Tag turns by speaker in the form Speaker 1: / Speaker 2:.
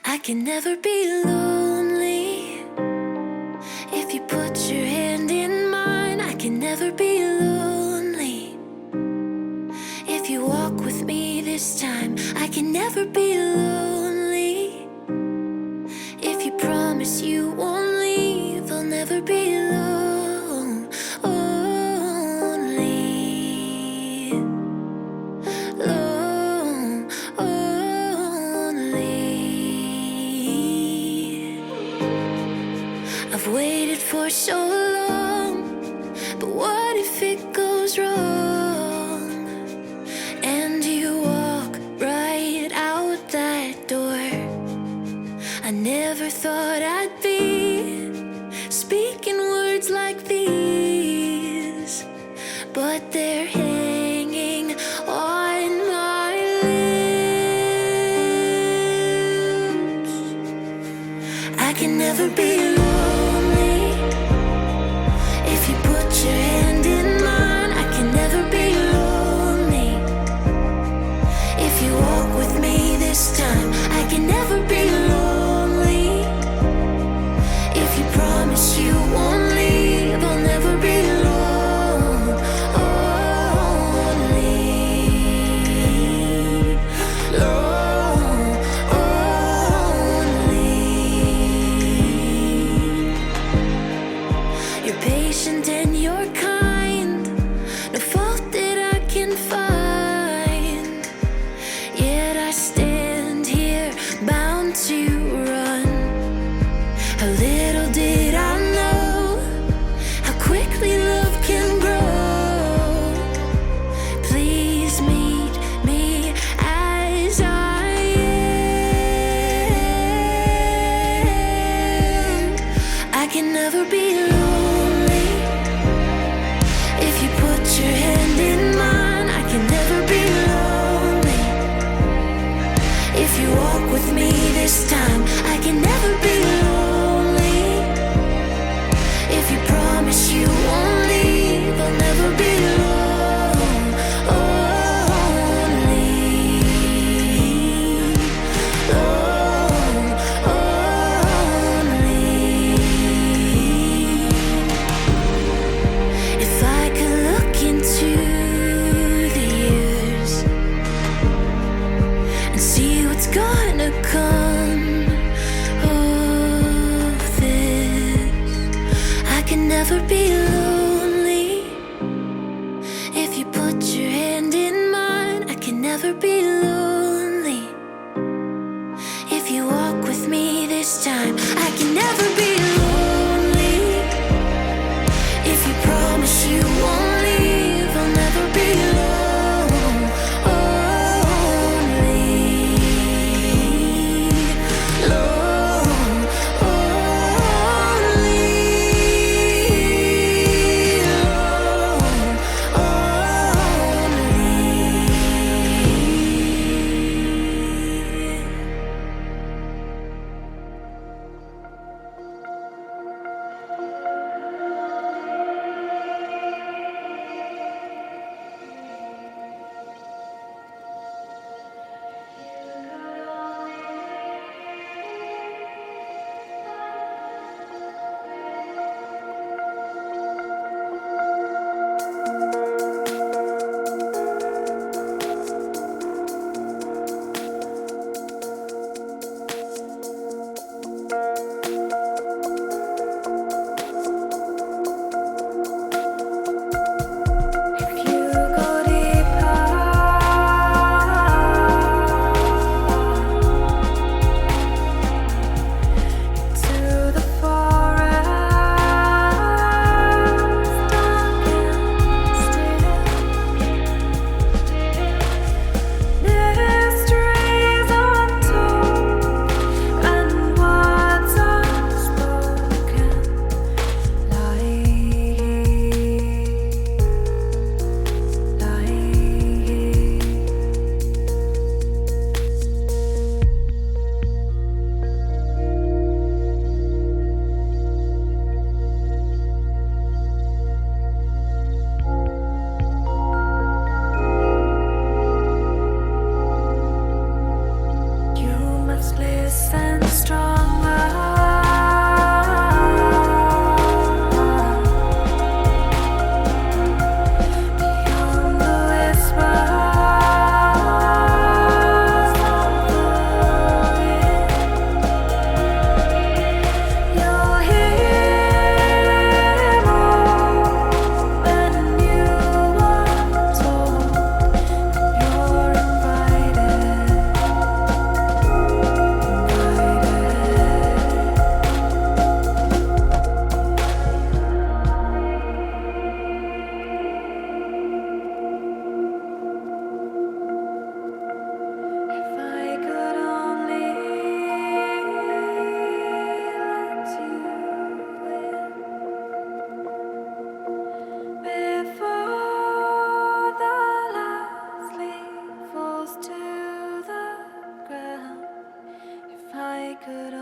Speaker 1: I can never be lonely if you put your hand in mine. I can never be lonely if you walk with me this time. I can never be lonely if you promise you won't leave. I'll never be alone, only alone, only. I've waited for so long, but what if it goes wrong and you walk right out that door? I never thought I'd be speaking words like these, but they're hanging on my lips. I can never be lonely if you put your hand in mine. I can never be lonely if you walk with me this time. I can never be lonely if you promise you won't leave. I'll never be alone, only alone, only. You're patient and you're kind, no fault that I can find. Yet I stand here bound to run. How little did I know how quickly love can grow. Please meet me as I am. I can never be lonely if you put your hand in mine. I can never be lonely if you walk with me this time. I can never be lonely if you promise you won't leave. I'll never be alone, only alone, only. If I could look into the years gonna come of this. I can never be lonely if you put your hand in mine. I can never be lonely if you walk with me this time. I can never be lonely if you promise you won't leave. I'll never be alone, only alone, only alone, could